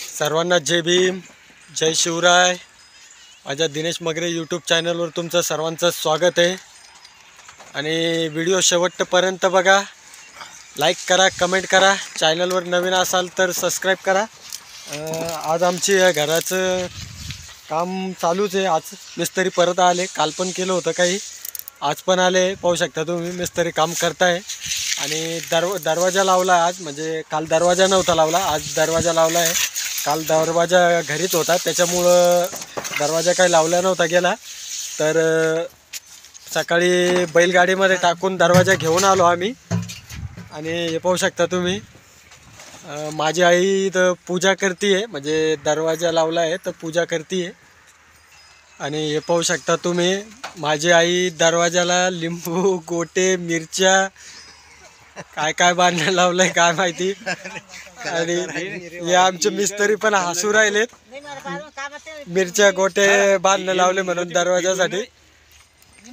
सर्वांना जय भीम, जय शिवराय। माझ्या दिनेश मगरे यूट्यूब चॅनलवर तुमचं सर्वांचं स्वागत आहे। आणि व्हिडिओ शेवटपर्यंत बघा, लाईक करा, कमेंट करा, चॅनलवर नवीन असाल तर सबस्क्राईब करा। आज आमची घराचं काम चालूच आहे। आज मिस्त्री परत आले, काल पण केलं होतं काही, आज पण आले। पाहू शकता तुम्ही मिस्त्री काम करताय। आणि दरवाजा लावला आज, म्हणजे काल दरवाजा नव्हता लावला, आज दरवाजा लावला आहे। काल दरवाजा घरीच होता, त्याच्यामुळं दरवाजा काही लावला नव्हता गेला। तर सकाळी बैलगाडीमध्ये टाकून दरवाजा घेऊन आलो आम्ही। आणि हे पाहू शकता तुम्ही, माझी आई तर पूजा करते, म्हणजे दरवाजा लावला आहे तर पूजा करते। आणि हे पाहू शकता तुम्ही, माझी आई दरवाजाला लिंबू, गोटे, मिरच्या, काय काय बांधणं लावलंय काय माहिती। आणि हे आमचे मिस्त्री पण हसू राहिलेत, मिरच्या गोटे बांधणं लावले म्हणून दरवाजासाठी।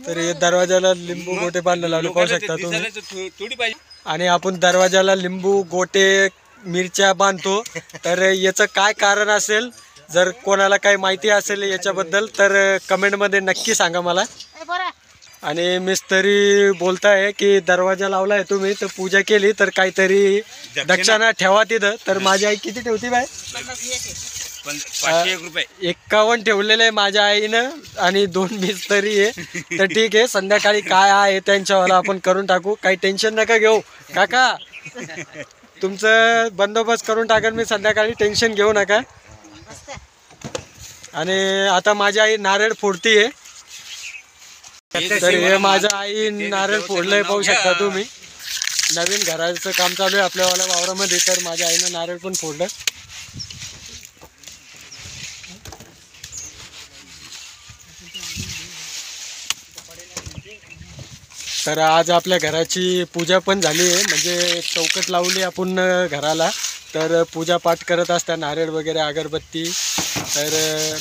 तर हे दरवाजाला लिंबू गोटे बांधणं लावले, पाहू शकता तुम्ही। आणि आपण दरवाजाला लिंबू गोटे मिरच्या बांधतो, तर याचं काय कारण असेल, जर कोणाला काही माहिती असेल याच्याबद्दल तर कमेंटमध्ये नक्की सांगा मला। आणि मिस्त्री बोलताय की दरवाजा लावला आहे तुम्ही तर पूजा केली तर काहीतरी दक्षिणा ठेवा तिथं। तर माझी आई किती ठेवती बाय? 501 रुपये 51 ठेवलेले आहे माझ्या आईनं, आणि 2 मिस्त्री आहे। तर ठीक आहे, संध्याकाळी काय आहे त्यांच्यावाला आपण करून टाकू, काही टेन्शन नका घेऊ काका, तुमचं बंदोबस्त करून टाकेल मी संध्याकाळी, टेन्शन घेऊ नका। आणि आता माझी आई नारळ फोडतीये, तर हे माझ्या आई नारळ फोडलंय, पाहू शकता तुम्ही। नवीन घराचं काम चालू आहे आपल्यावाला वावरामध्ये, तर माझ्या आईनं नारळ पण फोडलं। तर आज आपल्या घराची पूजा पण झाली आहे, म्हणजे चौकट लावली आपण घराला। तर पूजा पाठ करत असता नारळ वगैरे, अगरबत्ती, तर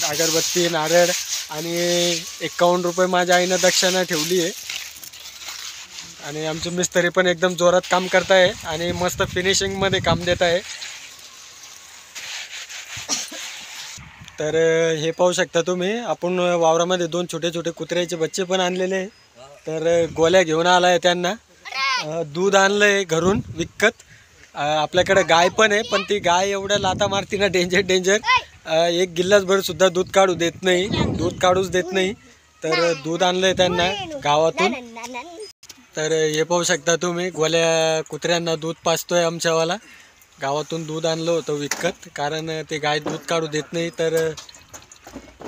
अगरबत्ती, नारळ आणि 51 रुपये माझ्या आईनं दक्षिणा ठेवली आहे। आणि आमचे मिस्त्री पण एकदम जोरात काम करताय आणि मस्त फिनिशिंगमध्ये काम देत आहे। तर हे पाहू शकता तुम्ही, आपण वावरामध्ये 2 छोटे छोटे कुत्र्याचे बच्चे पण आणलेले आहे। तर गोल्या घेऊन आलाय त्यांना, दूध आणलंय घरून विकत। आपल्याकडे गाय पण आहे, पण ती गाय एवढ्या लाता मारती ना, डेंजर। एक गिल्लासभर सुद्धा दूध काढू देत नाही, दूध काढूच देत नाही। तर दूध आणलंय त्यांना गावातून। तर हे पाहू शकता तुम्ही, गोल्या कुत्र्यांना दूध पाजतोय आमच्यावाला। गावातून दूध आणलं होतं विकत, कारण ते गाय दूध काढू देत नाही, तर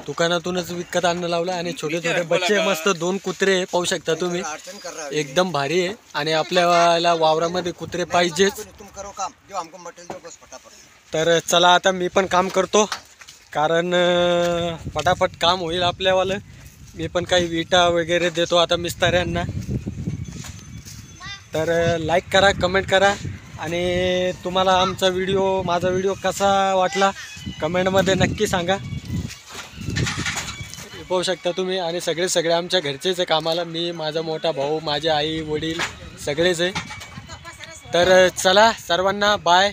दुकानातूनच विकत आणणं लावलं। आणि छोटे छोटे बच्चे मस्त 2 कुत्रे पाहू शकता तुम्ही, एकदम भारी आहे। आणि आपल्याला वावरामध्ये कुत्रे पाहिजेच। तर चला आता मी पण काम करतो, कारण फटाफट काम होईल आपल्यावालं। मी पण काही विटा वगैरे देतो आता मिस्त्र्यांना। तर लाईक करा, कमेंट करा, आणि तुम्हाला माझा व्हिडिओ कसा वाटला कमेंटमध्ये नक्की सांगा। पाहू शकता तुम्ही, आणि सगळे आमच्या घरचेच आहे कामाला, मी, माझा मोठा भाऊ, माझे आई वडील सगळेच आहे। तर चला सर्वांना बाय।